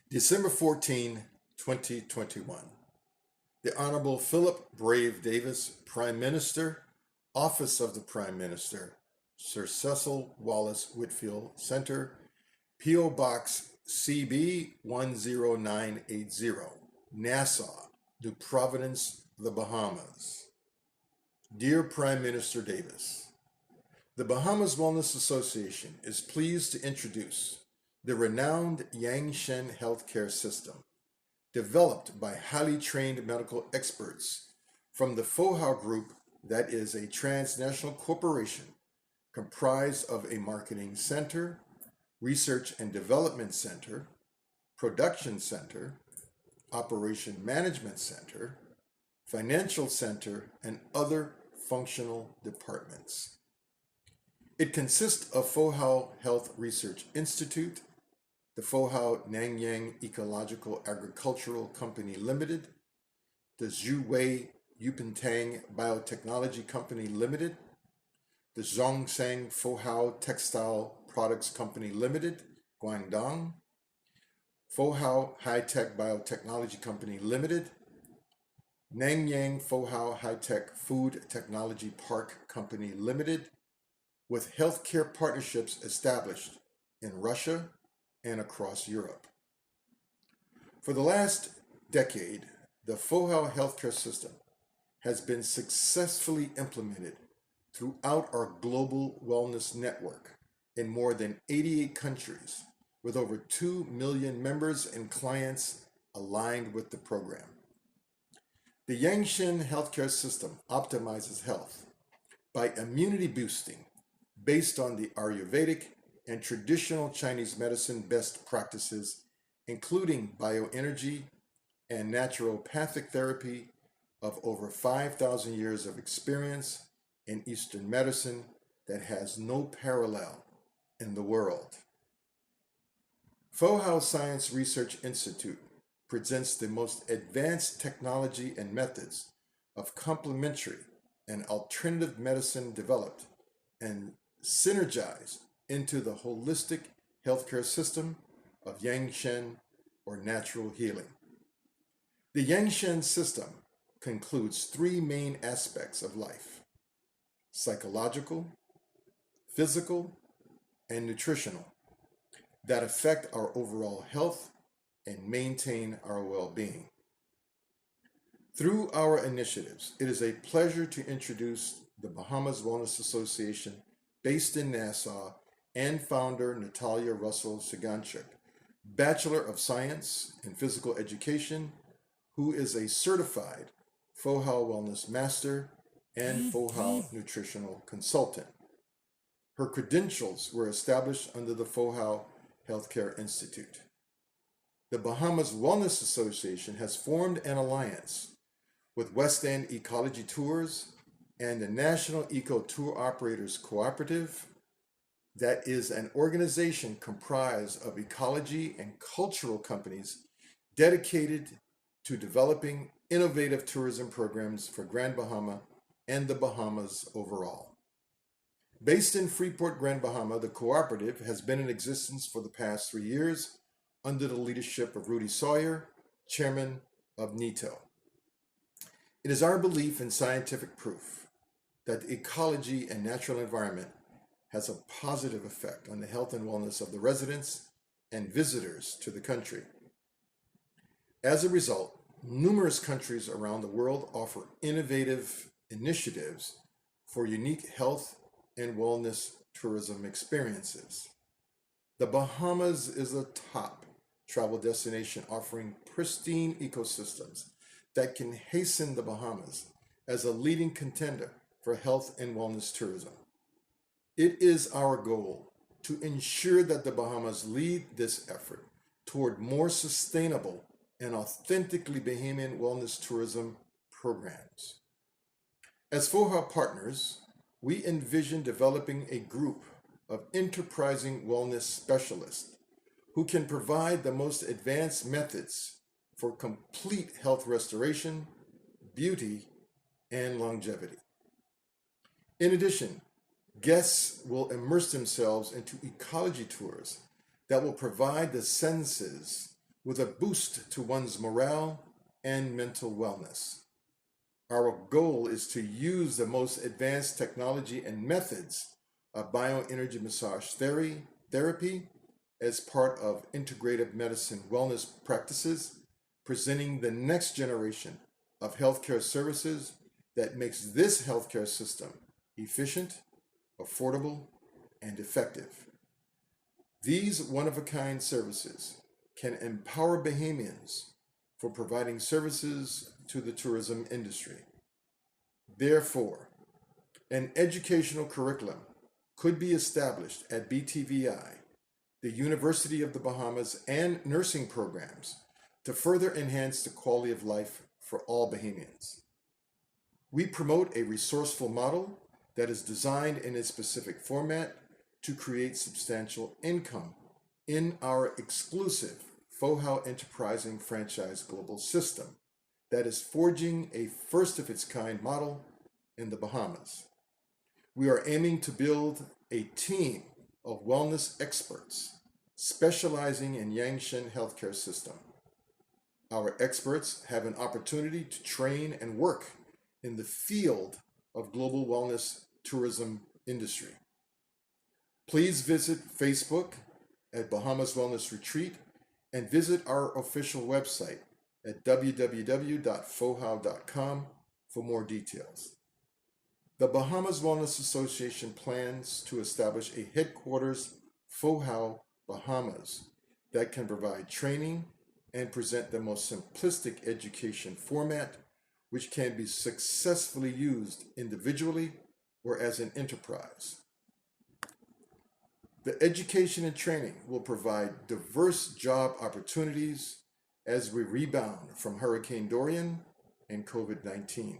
December 14, 2021. The Honorable Philip Brave Davis, Prime Minister, Office of the Prime Minister, Sir Cecil Wallace Whitfield Center, P.O. Box CB 10980, Nassau, New Providence, the Bahamas. Dear Prime Minister Davis, the Bahamas Wellness Association is pleased to introduce the renowned Yangshen Healthcare System, developed by highly trained medical experts from the FOHA Group, that is a transnational corporation comprised of a marketing center, research and development center, production center, operation management center, financial center, and other functional departments. It consists of FOHA Health Research Institute, the FOHA Nanyang Ecological Agricultural Company Limited, the Zhuwei Yupentang Biotechnology Company Limited, the Zhongsang FOHA Textile Products Company Limited, Guangdong, FOHA High-Tech Biotechnology Company Limited, Nanyang FOHA High-Tech Food Technology Park Company Limited, with healthcare partnerships established in Russia and across Europe. For the last decade, the FOHA healthcare system has been successfully implemented throughout our global wellness network in more than 88 countries, with over 2 million members and clients aligned with the program. The Yangshen healthcare system optimizes health by immunity boosting based on the Ayurvedic and traditional Chinese medicine best practices, including bioenergy and naturopathic therapy of over 5,000 years of experience in Eastern medicine that has no parallel in the world. FOHA Science Research Institute presents the most advanced technology and methods of complementary and alternative medicine developed and synergized into the holistic healthcare system of Yangshen, or natural healing. The Yangshen system concludes three main aspects of life: psychological, physical, and nutritional, that affect our overall health and maintain our well-being. Through our initiatives, it is a pleasure to introduce the Bahamas Wellness Association, based in Nassau, and founder Natalia Russell Siganchuk, Bachelor of Science in Physical Education, who is a certified FOHA Wellness Master and FOHA Nutritional Consultant. Her credentials were established under the FOHA Healthcare Institute. The Bahamas Wellness Association has formed an alliance with West End Ecology Tours and the National Eco Tour Operators Cooperative, that is an organization comprised of ecology and cultural companies dedicated to developing innovative tourism programs for Grand Bahama and the Bahamas overall. Based in Freeport, Grand Bahama, the cooperative has been in existence for the past 3 years under the leadership of Rudy Sawyer, chairman of NETO. It is our belief and scientific proof that the ecology and natural environment has a positive effect on the health and wellness of the residents and visitors to the country. As a result, numerous countries around the world offer innovative initiatives for unique health and wellness tourism experiences. The Bahamas is a top travel destination offering pristine ecosystems that can hasten the Bahamas as a leading contender for health and wellness tourism. It is our goal to ensure that the Bahamas lead this effort toward more sustainable and authentically Bahamian wellness tourism programs. As FOHA partners, we envision developing a group of enterprising wellness specialists who can provide the most advanced methods for complete health restoration, beauty, and longevity. In addition, guests will immerse themselves into ecology tours that will provide the senses with a boost to one's morale and mental wellness. Our goal is to use the most advanced technology and methods of bioenergy massage therapy as part of integrative medicine wellness practices, presenting the next generation of healthcare services that makes this healthcare system efficient, affordable, and effective. These one-of-a-kind services can empower Bahamians for providing services to the tourism industry. Therefore, an educational curriculum could be established at BTVI, the University of the Bahamas, and nursing programs to further enhance the quality of life for all Bahamians. We promote a resourceful model that is designed in a specific format to create substantial income in our exclusive FOHAO Enterprising Franchise Global System that is forging a first-of-its-kind model in the Bahamas. We are aiming to build a team of wellness experts specializing in Yangshan healthcare system. Our experts have an opportunity to train and work in the field of global wellness tourism industry. Please visit Facebook at Bahamas Wellness Retreat and visit our official website at www.fohao.com for more details. The Bahamas Wellness Association plans to establish a headquarters FOHAO Bahamas that can provide training and present the most simplistic education format which can be successfully used individually or as an enterprise. The education and training will provide diverse job opportunities as we rebound from Hurricane Dorian and COVID-19.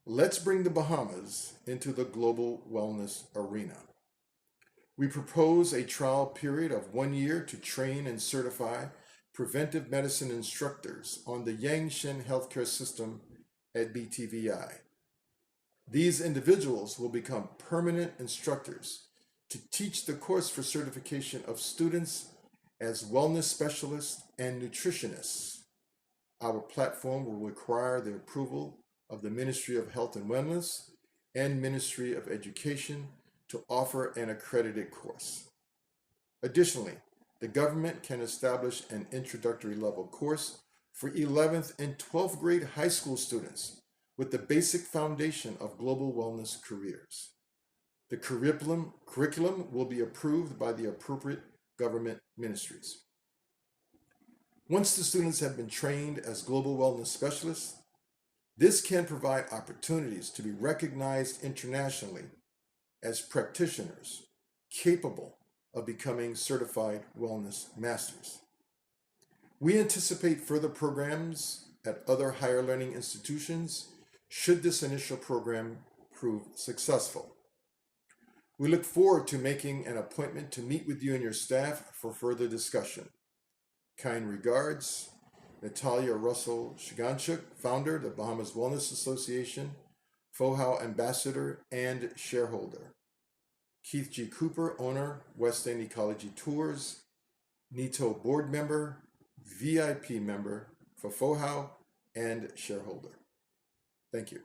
Let's bring the Bahamas into the global wellness arena. We propose a trial period of 1 year to train and certify preventive medicine instructors on the Yangshan healthcare system at BTVI. These individuals will become permanent instructors to teach the course for certification of students as wellness specialists and nutritionists. Our platform will require the approval of the Ministry of Health and Wellness and Ministry of Education to offer an accredited course. Additionally, the government can establish an introductory level course for 11th and 12th grade high school students with the basic foundation of global wellness careers. The curriculum will be approved by the appropriate government ministries. Once the students have been trained as global wellness specialists, this can provide opportunities to be recognized internationally as practitioners capable of becoming certified wellness masters. We anticipate further programs at other higher learning institutions should this initial program prove successful. We look forward to making an appointment to meet with you and your staff for further discussion. Kind regards, Natalia Russell Shiganchuk, founder of the Bahamas Wellness Association, FOHAO ambassador and shareholder. Keith G. Cooper, owner, West End Ecology Tours, NITO board member, VIP member for FOHAO and shareholder. Thank you.